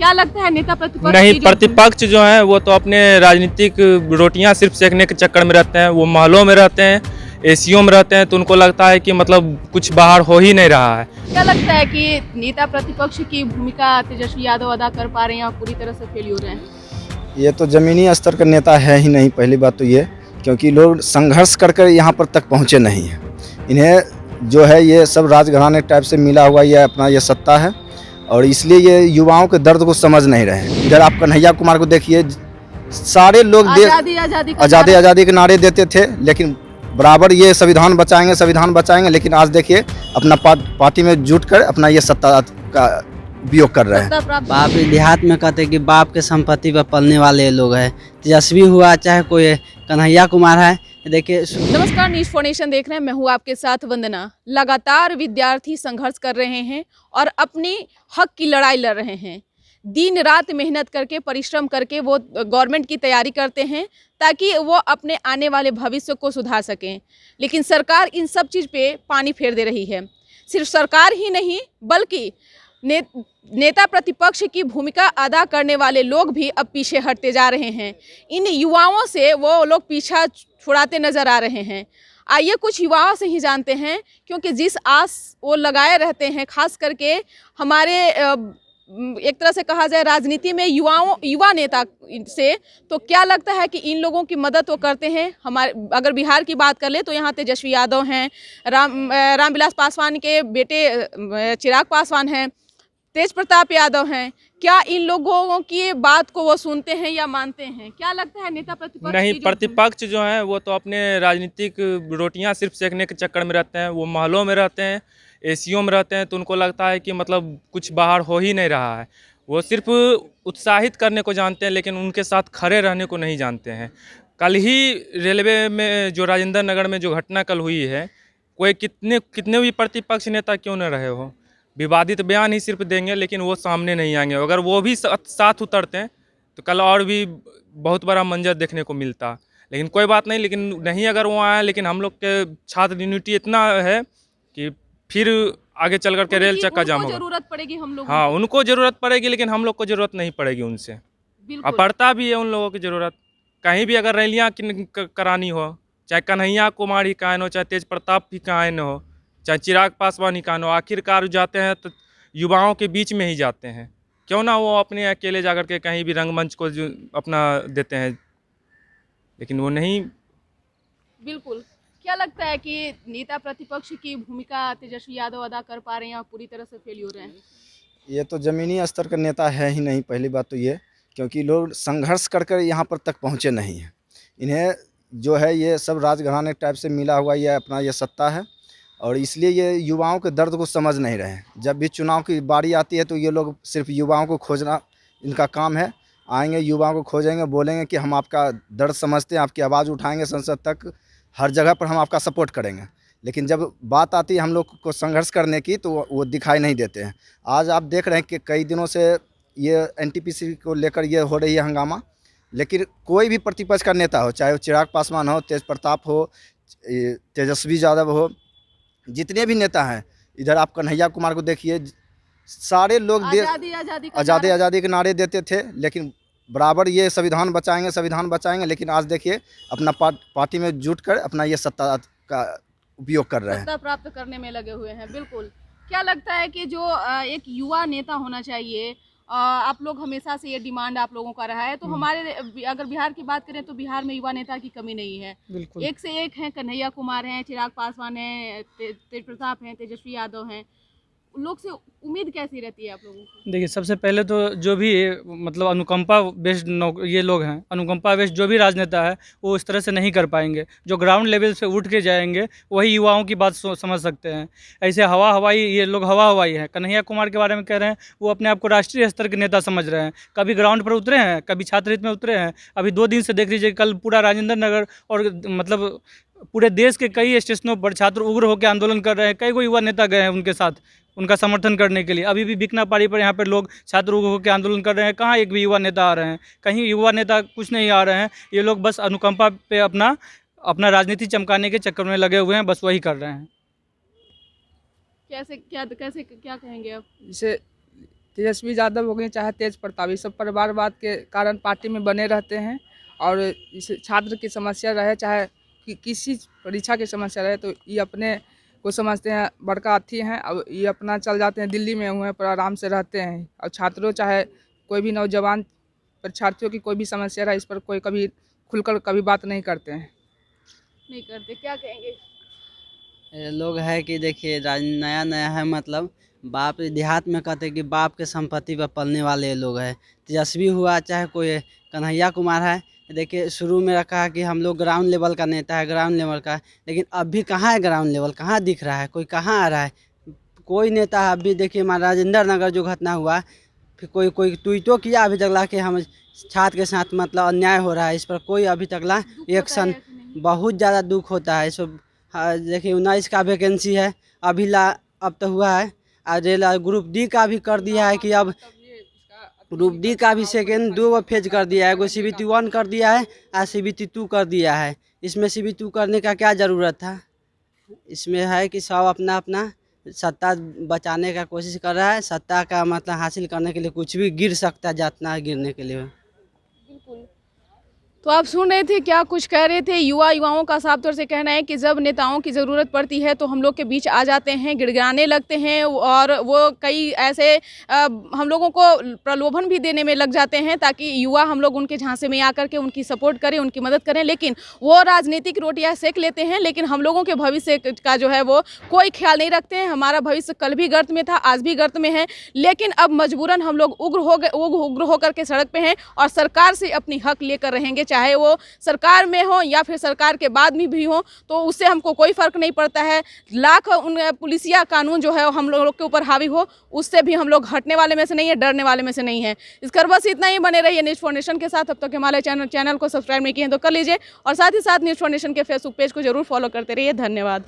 क्या लगता है नेता प्रतिपक्ष नहीं, की जो प्रतिपक्ष जो है वो तो अपने राजनीतिक रोटियां सिर्फ सेकने के चक्कर में रहते हैं। वो महलों में रहते हैं, एसीओ में रहते हैं, तो उनको लगता है कि मतलब कुछ बाहर हो ही नहीं रहा है। क्या लगता है कि नेता प्रतिपक्ष की भूमिका तेजस्वी यादव अदा कर पा रहे हैं या पूरी तरह से फेल्यूर हैं? ये तो ज़मीनी स्तर का नेता है ही नहीं, पहली बात तो ये, क्योंकि लोग संघर्ष कर कर यहाँ पर तक पहुँचे नहीं हैं। इन्हें जो है ये सब राजघराने टाइप से मिला हुआ ये अपना ये सत्ता है, और इसलिए ये युवाओं के दर्द को समझ नहीं रहे हैं। इधर आप कन्हैया कुमार को देखिए, सारे लोग आजादी आजादी का आज़ादी नारा- आज़ादी के नारे देते थे, लेकिन बराबर ये संविधान बचाएंगे, लेकिन आज देखिए अपना पार्टी में जुट कर अपना ये सत्ता का उपयोग कर रहे हैं। सत्ता प्राप्त बाप देहात में कहते हैं कि बाप के संपत्ति पर पलने वाले लोग हैं। तेजस्वी हुआ चाहे कोई कन्हैया कुमार है, देखिए नमस्कार, न्यूज़ फॉर नेशन देख रहे हैं। मैं हूँ आपके साथ वंदना। लगातार विद्यार्थी संघर्ष कर रहे हैं और अपनी हक की लड़ाई लड़ रहे हैं। दिन रात मेहनत करके, परिश्रम करके वो गवर्नमेंट की तैयारी करते हैं ताकि वो अपने आने वाले भविष्य को सुधार सकें। लेकिन सरकार इन सब चीज़ पे पानी फेर दे रही है। सिर्फ सरकार ही नहीं बल्कि नेता प्रतिपक्ष की भूमिका अदा करने वाले लोग भी अब पीछे हटते जा रहे हैं। इन युवाओं से वो लोग पीछा छुड़ाते नजर आ रहे हैं। आइए कुछ युवाओं से ही जानते हैं, क्योंकि जिस आस वो लगाए रहते हैं, खास करके हमारे एक तरह से कहा जाए राजनीति में युवा नेता से, तो क्या लगता है कि इन लोगों की मदद वो करते हैं। हमारे अगर बिहार की बात कर ले तो यहाँ तेजस्वी यादव हैं, रामविलास पासवान के बेटे चिराग पासवान हैं, तेज प्रताप यादव हैं। क्या इन लोगों की बात को वो सुनते हैं या मानते हैं? क्या लगता है नेता प्रतिपक्ष नहीं, की जो प्रतिपक्ष जो है वो तो अपने राजनीतिक रोटियां सिर्फ सेकने के चक्कर में रहते हैं। वो महलों में रहते हैं, एसीओ में रहते हैं, तो उनको लगता है कि मतलब कुछ बाहर हो ही नहीं रहा है। वो सिर्फ उत्साहित करने को जानते हैं, लेकिन उनके साथ खड़े रहने को नहीं जानते हैं। कल ही रेलवे में जो राजेंद्र नगर में जो घटना कल हुई है, कोई कितने भी प्रतिपक्ष नेता क्यों न रहे हो, विवादित बयान ही सिर्फ देंगे, लेकिन वो सामने नहीं आएंगे। अगर वो भी साथ उतरते हैं तो कल और भी बहुत बड़ा मंजर देखने को मिलता। लेकिन कोई बात नहीं, लेकिन नहीं अगर वो आए, लेकिन हम लोग के छात्र यूनिटी इतना है कि फिर आगे चल कर के रेल चक्का जाम होगा। जरूरत पड़ेगी हम लोग। हाँ, उनको ज़रूरत पड़ेगी, लेकिन हम लोग को ज़रूरत नहीं पड़ेगी उनसे। बिल्कुल। पड़ता भी है उन लोगों की ज़रूरत। कहीं भी अगर रैलियाँ करानी हो, चाहे कन्हैया कुमार ही कायन हो, चाहे तेज प्रताप ही कायन हो, चाहे चिराग पासवान ही कायन हो, आखिरकार जाते हैं तो युवाओं के बीच में ही जाते हैं। क्यों ना वो अपने अकेले जाकर के कहीं भी रंगमंच को जो अपना देते हैं, लेकिन वो नहीं। बिल्कुल। क्या लगता है कि नेता प्रतिपक्ष की भूमिका तेजस्वी यादव अदा कर पा रहे हैं या पूरी तरह से फेल्यूर हैं? ये तो ज़मीनी स्तर का नेता है ही नहीं, पहली बात तो ये, क्योंकि लोग संघर्ष कर कर यहाँ पर तक पहुँचे नहीं हैं। इन्हें जो है ये सब राजघराने टाइप से मिला हुआ ये अपना ये सत्ता है, और इसलिए ये युवाओं के दर्द को समझ नहीं रहे हैं। जब भी चुनाव की बारी आती है तो ये लोग सिर्फ युवाओं को खोजना इनका काम है। आएंगे, युवाओं को खोजेंगे, बोलेंगे कि हम आपका दर्द समझते हैं, आपकी आवाज़ उठाएंगे संसद तक, हर जगह पर हम आपका सपोर्ट करेंगे। लेकिन जब बात आती है हम लोग को संघर्ष करने की तो वो दिखाई नहीं देते हैं। आज आप देख रहे हैं कि कई दिनों से ये एनटीपीसी को लेकर ये हो रही है हंगामा, लेकिन कोई भी प्रतिपक्ष का नेता हो, चाहे वो चिराग पासवान हो, तेज प्रताप हो, तेजस्वी यादव हो, जितने भी नेता हैं, इधर आप कन्हैया कुमार को देखिए, सारे लोग आज़ादी के नारे देते थे, लेकिन बराबर ये संविधान बचाएंगे, लेकिन आज देखिए अपना पार्टी में जुट कर अपना ये सत्ता का उपयोग कर रहे हैं। सत्ता प्राप्त करने में लगे हुए हैं। बिल्कुल। क्या लगता है कि जो एक युवा नेता होना चाहिए, आप लोग हमेशा से ये डिमांड आप लोगों का रहा है, तो हमारे अगर बिहार की बात करें तो बिहार में युवा नेता की कमी नहीं है। बिल्कुल एक से एक हैं, कन्हैया कुमार हैं, चिराग पासवान हैं, तेज प्रताप हैं, तेजस्वी यादव हैं। उन लोग से उम्मीद कैसी रहती है आप लोगों को? देखिए, सबसे पहले तो जो भी मतलब अनुकंपा बेस्ड ये लोग हैं, अनुकंपा बेस्ड जो भी राजनेता है वो इस तरह से नहीं कर पाएंगे। जो ग्राउंड लेवल से उठ के जाएंगे वही युवाओं की बात समझ सकते हैं। ऐसे ये लोग हवा हवाई हैं। कन्हैया कुमार के बारे में कह रहे हैं, वो अपने आप को राष्ट्रीय स्तर के नेता समझ रहे हैं। कभी ग्राउंड पर उतरे हैं, कभी छात्र हित में उतरे हैं। अभी 2 दिन से देख लीजिए, कल पूरा राजेंद्र नगर और मतलब पूरे देश के कई स्टेशनों पर छात्र उग्र होकर आंदोलन कर रहे हैं। कई को युवा नेता गए हैं उनके साथ, उनका समर्थन करने के लिए। अभी भी बिकना पाड़ी पर यहाँ पर लोग छात्र उग्र होकर आंदोलन कर रहे हैं। कहाँ एक भी युवा नेता आ रहे हैं? कहीं युवा नेता कुछ नहीं आ रहे हैं। ये लोग बस अनुकंपा पे अपना राजनीति चमकाने के चक्कर में लगे हुए हैं, बस वही कर रहे हैं। कैसे क्या कहेंगे आप? जैसे तेजस्वी यादव हो गए चाहे तेज प्रताप, ये सब परिवारवाद के कारण पार्टी में बने रहते हैं। और इस छात्र की समस्या रहे चाहे किसी परीक्षा की समस्या रहे तो ये अपने को समझते हैं बड़का अथी हैं। अब ये अपना चल जाते हैं, दिल्ली में हुए पर आराम से रहते हैं। और छात्रों चाहे कोई भी नौजवान परीक्षार्थियों की कोई भी समस्या रहे इस पर कोई कभी खुलकर कभी बात नहीं करते हैं। नहीं करते, क्या कहेंगे? ये लोग है कि देखिए नया नया है, मतलब बाप देहात में कहते हैं कि बाप के संपत्ति पर पलने वाले ये लोग हैं। तेजस्वी हुआ चाहे कोई कन्हैया कुमार है, देखिए शुरू में रखा है कि हम लोग ग्राउंड लेवल का नेता है, ग्राउंड लेवल का, लेकिन अभी कहाँ है ग्राउंड लेवल, कहाँ दिख रहा है, कोई कहाँ आ रहा है, कोई नेता है। अभी देखिए हमारा राजेंद्र नगर जो घटना हुआ, फिर कोई ट्वीटो किया अभी तक ला कि हम छात्र के साथ मतलब अन्याय हो रहा है, इस पर कोई अभी तक ला एक्शन। बहुत ज़्यादा दुख होता है इस पर। देखिए 19 का वैकेंसी है अभी अब तो हुआ है, और ग्रुप डी का भी कर दिया है कि अब ग्रुप डी का भी सेकेंड 2 फेज कर दिया है। एगो CBT 1 कर दिया है और CBT 2 कर दिया है। इसमें CBT 2 करने का क्या ज़रूरत था? इसमें है कि सब अपना अपना सत्ता बचाने का कोशिश कर रहा है। सत्ता का मतलब हासिल करने के लिए कुछ भी गिर सकता है, जातना है गिरने के लिए। तो आप सुन रहे थे क्या कुछ कह रहे थे। युवाओं का साफ तौर से कहना है कि जब नेताओं की ज़रूरत पड़ती है तो हम लोग के बीच आ जाते हैं, गिड़गिड़ाने लगते हैं और वो कई ऐसे हम लोगों को प्रलोभन भी देने में लग जाते हैं ताकि युवा हम लोग उनके झांसे में आकर के उनकी सपोर्ट करें, उनकी मदद करें। लेकिन वो राजनीतिक रोटियां सेक लेते हैं, लेकिन हम लोगों के भविष्य का जो है वो कोई ख्याल नहीं रखते हैं। हमारा भविष्य कल भी गर्त में था, आज भी गर्त में है, लेकिन अब मजबूरन हम लोग उग्र होकर के सड़क पे हैं और सरकार से अपनी हक लेकर रहेंगे, चाहे वो सरकार में हो या फिर सरकार के बाद में भी हो, तो उससे हमको कोई फर्क नहीं पड़ता है। लाख उन पुलिसिया कानून जो है हम लोग के ऊपर हावी हो, उससे भी हम लोग हटने वाले में से नहीं है, डरने वाले में से नहीं है। इस कर बस इतना ही। बने रहिए न्यूज़ फाउंडेशन के साथ। अब तक हमारे चैनल को सब्सक्राइब नहीं किए हैं तो कर लीजिए और साथ ही साथ न्यूज़ फाउंडेशन के फेसबुक पेज को जरूर फॉलो करते रहिए। धन्यवाद।